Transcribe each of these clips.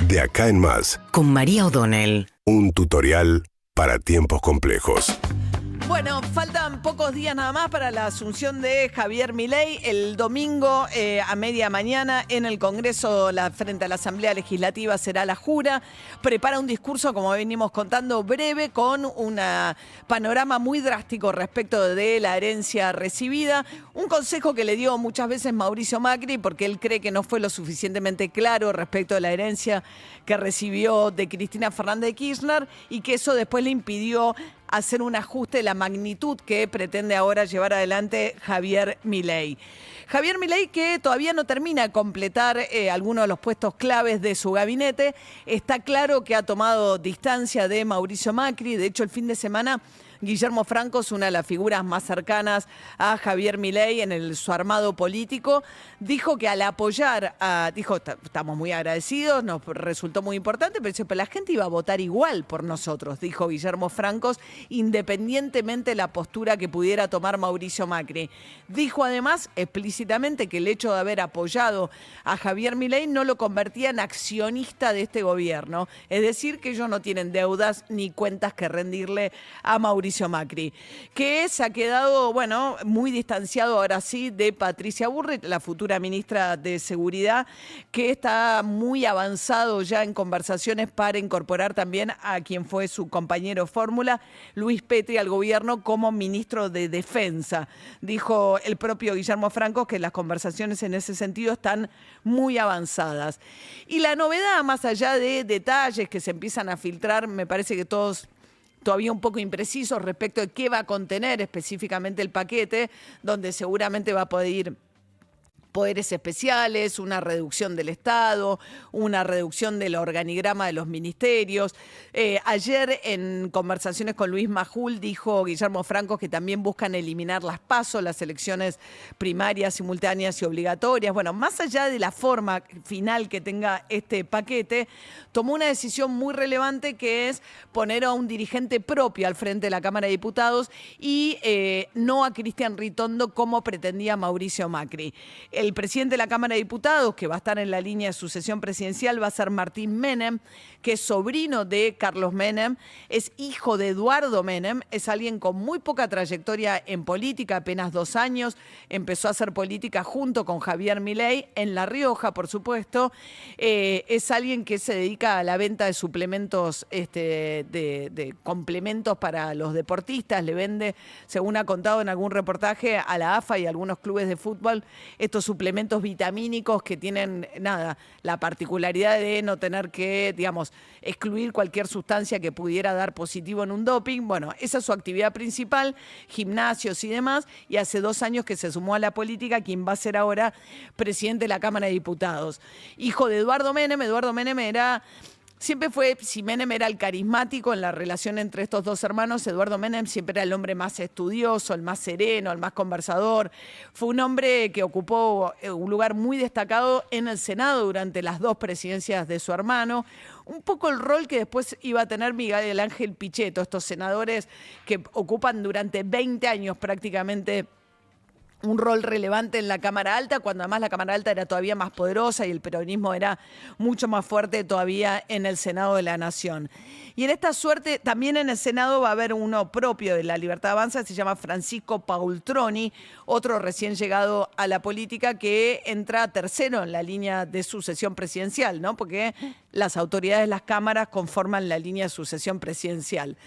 De acá en más, con María O'Donnell. un tutorial para tiempos complejos. Bueno, faltan pocos días nada más para la asunción de Javier Milei. El domingo a media mañana en el Congreso, frente a la Asamblea Legislativa, será la jura. Prepara un discurso, como venimos contando, breve, con un panorama muy drástico respecto de la herencia recibida. Un consejo que le dio muchas veces Mauricio Macri, porque él cree que no fue lo suficientemente claro respecto de la herencia que recibió de Cristina Fernández de Kirchner y que eso después le impidió hacer un ajuste de la magnitud que pretende ahora llevar adelante Javier Milei. Javier Milei, que todavía no termina de completar algunos de los puestos claves de su gabinete, está claro que ha tomado distancia de Mauricio Macri. De hecho, el fin de semana Guillermo Franco es una de las figuras más cercanas a Javier Milei en su armado político. Dijo que al apoyar estamos muy agradecidos, nos resultó muy importante, pero la gente iba a votar igual por nosotros, dijo Guillermo Franco, independientemente de la postura que pudiera tomar Mauricio Macri. Dijo además explícitamente que el hecho de haber apoyado a Javier Milei no lo convertía en accionista de este gobierno. Es decir, que ellos no tienen deudas ni cuentas que rendirle a Mauricio Macri, que se ha quedado, muy distanciado ahora sí de Patricia Bullrich, la futura ministra de Seguridad, que está muy avanzado ya en conversaciones para incorporar también a quien fue su compañero fórmula, Luis Petri, al gobierno como ministro de Defensa. Dijo el propio Guillermo Franco que las conversaciones en ese sentido están muy avanzadas. Y la novedad, más allá de detalles que se empiezan a filtrar, me parece que todos todavía un poco imprecisos respecto de qué va a contener específicamente el paquete, donde seguramente va a poder ir poderes especiales, una reducción del Estado, una reducción del organigrama de los ministerios. Ayer, en conversaciones con Luis Majul, dijo Guillermo Franco que también buscan eliminar las PASO, las elecciones primarias, simultáneas y obligatorias. Bueno, más allá de la forma final que tenga este paquete, tomó una decisión muy relevante, que es poner a un dirigente propio al frente de la Cámara de Diputados y no a Cristian Ritondo como pretendía Mauricio Macri. El presidente de la Cámara de Diputados, que va a estar en la línea de sucesión presidencial, va a ser Martín Menem, que es sobrino de Carlos Menem, es hijo de Eduardo Menem, es alguien con muy poca trayectoria en política, apenas 2 años, empezó a hacer política junto con Javier Milei, en La Rioja, por supuesto. Es alguien que se dedica a la venta de suplementos, de complementos para los deportistas, le vende, según ha contado en algún reportaje, a la AFA y a algunos clubes de fútbol, estos suplementos vitamínicos que tienen, la particularidad de no tener que, excluir cualquier sustancia que pudiera dar positivo en un doping. Bueno, esa es su actividad principal, gimnasios y demás, y hace 2 años que se sumó a la política, quien va a ser ahora presidente de la Cámara de Diputados. Hijo de Eduardo Menem siempre fue, si Menem era el carismático en la relación entre estos dos hermanos, Eduardo Menem siempre era el hombre más estudioso, el más sereno, el más conversador. Fue un hombre que ocupó un lugar muy destacado en el Senado durante las 2 presidencias de su hermano. Un poco el rol que después iba a tener Miguel Ángel Pichetto, estos senadores que ocupan durante 20 años prácticamente un rol relevante en la Cámara Alta, cuando además la Cámara Alta era todavía más poderosa y el peronismo era mucho más fuerte todavía en el Senado de la Nación. Y en esta suerte, también en el Senado va a haber uno propio de La Libertad Avanza, se llama Francisco Paultroni, otro recién llegado a la política que entra tercero en la línea de sucesión presidencial, ¿no? Porque las autoridades de las cámaras conforman la línea de sucesión presidencial.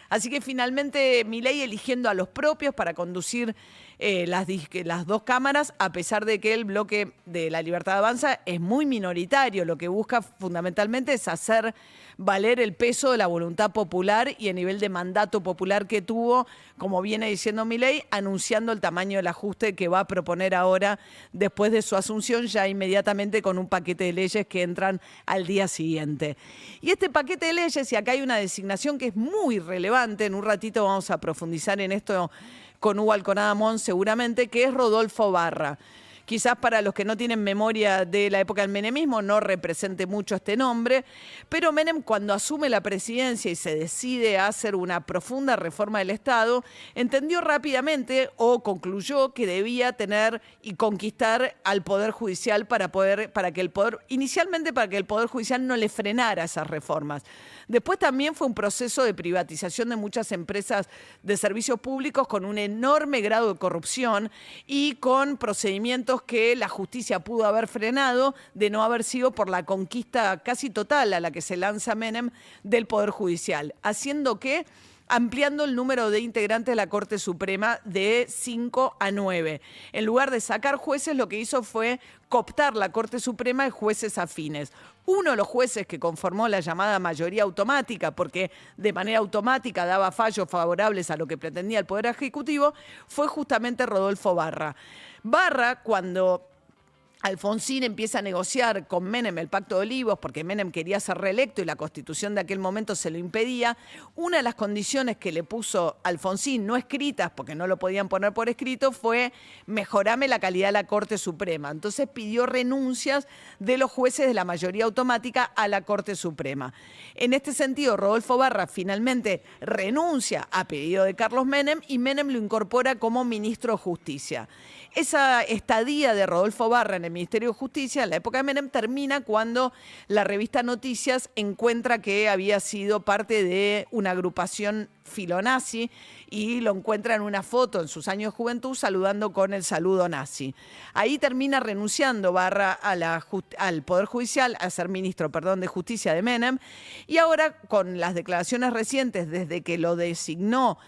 Así que finalmente Milei eligiendo a los propios para conducir las 2 cámaras, a pesar de que el bloque de La Libertad Avanza es muy minoritario. Lo que busca fundamentalmente es hacer valer el peso de la voluntad popular y el nivel de mandato popular que tuvo, como viene diciendo Milei, anunciando el tamaño del ajuste que va a proponer ahora después de su asunción, ya inmediatamente con un paquete de leyes que entran al día siguiente. Y este paquete de leyes, y acá hay una designación que es muy relevante, en un ratito vamos a profundizar en esto con Hugo Alconada Mons seguramente, que es Rodolfo Barra, quizás para los que no tienen memoria de la época del menemismo no represente mucho este nombre, pero Menem cuando asume la presidencia y se decide a hacer una profunda reforma del Estado, entendió rápidamente o concluyó que debía tener y conquistar al Poder Judicial inicialmente para que el Poder Judicial no le frenara esas reformas. Después también fue un proceso de privatización de muchas empresas de servicios públicos con un enorme grado de corrupción y con procedimientos que la justicia pudo haber frenado de no haber sido por la conquista casi total a la que se lanza Menem del Poder Judicial, haciendo que ampliando el número de integrantes de la Corte Suprema de 5 a 9. En lugar de sacar jueces, lo que hizo fue cooptar la Corte Suprema de jueces afines. Uno de los jueces que conformó la llamada mayoría automática, porque de manera automática daba fallos favorables a lo que pretendía el Poder Ejecutivo, fue justamente Rodolfo Barra. Barra, cuando Alfonsín empieza a negociar con Menem el Pacto de Olivos, porque Menem quería ser reelecto y la Constitución de aquel momento se lo impedía. Una de las condiciones que le puso Alfonsín, no escritas, porque no lo podían poner por escrito, fue mejorame la calidad de la Corte Suprema. Entonces pidió renuncias de los jueces de la mayoría automática a la Corte Suprema. En este sentido, Rodolfo Barra finalmente renuncia a pedido de Carlos Menem y Menem lo incorpora como ministro de Justicia. Esa estadía de Rodolfo Barra en el Ministerio de Justicia, en la época de Menem, termina cuando la revista Noticias encuentra que había sido parte de una agrupación filonazi y lo encuentra en una foto en sus años de juventud saludando con el saludo nazi. Ahí termina renunciando Barra al Poder Judicial, a ser ministro, de Justicia de Menem, y ahora con las declaraciones recientes desde que lo designó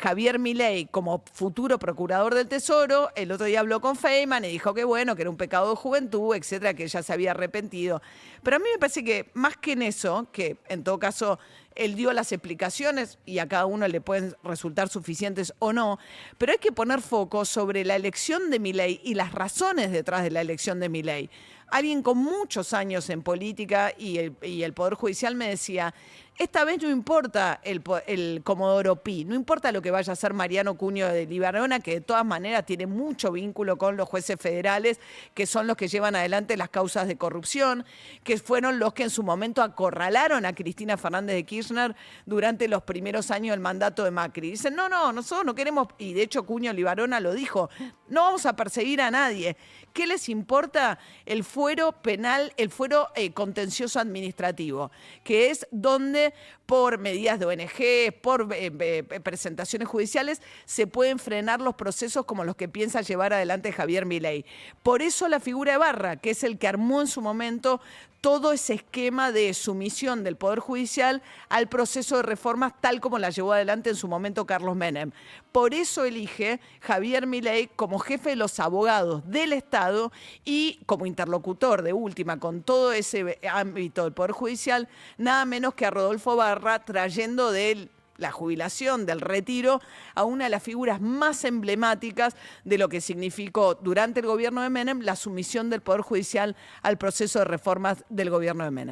Javier Milei como futuro procurador del Tesoro, el otro día habló con Feynman y dijo que bueno, que era un pecado de juventud, etcétera, que ya se había arrepentido. Pero a mí me parece que más que en eso, que en todo caso él dio las explicaciones y a cada uno le pueden resultar suficientes o no, pero hay que poner foco sobre la elección de Milei y las razones detrás de la elección de Milei. Alguien con muchos años en política y el Poder Judicial me decía, esta vez no importa el Comodoro Pi, no importa lo que vaya a hacer Mariano Cuño de Libarona, que de todas maneras tiene mucho vínculo con los jueces federales, que son los que llevan adelante las causas de corrupción, que fueron los que en su momento acorralaron a Cristina Fernández de Kirchner durante los primeros años del mandato de Macri. Dicen, no, nosotros no queremos, y de hecho Cuño Libarona lo dijo, no vamos a perseguir a nadie. ¿Qué les importa el fuero penal, el fuero contencioso administrativo? Que es donde por medidas de ONG, por presentaciones judiciales, se pueden frenar los procesos como los que piensa llevar adelante Javier Milei. Por eso la figura de Barra, que es el que armó en su momento todo ese esquema de sumisión del Poder Judicial al proceso de reformas tal como la llevó adelante en su momento Carlos Menem. Por eso elige Javier Milei como jefe de los abogados del Estado y como interlocutor de última con todo ese ámbito del Poder Judicial, nada menos que a Rodolfo Barra, trayendo de la jubilación, del retiro, a una de las figuras más emblemáticas de lo que significó durante el gobierno de Menem la sumisión del Poder Judicial al proceso de reformas del gobierno de Menem.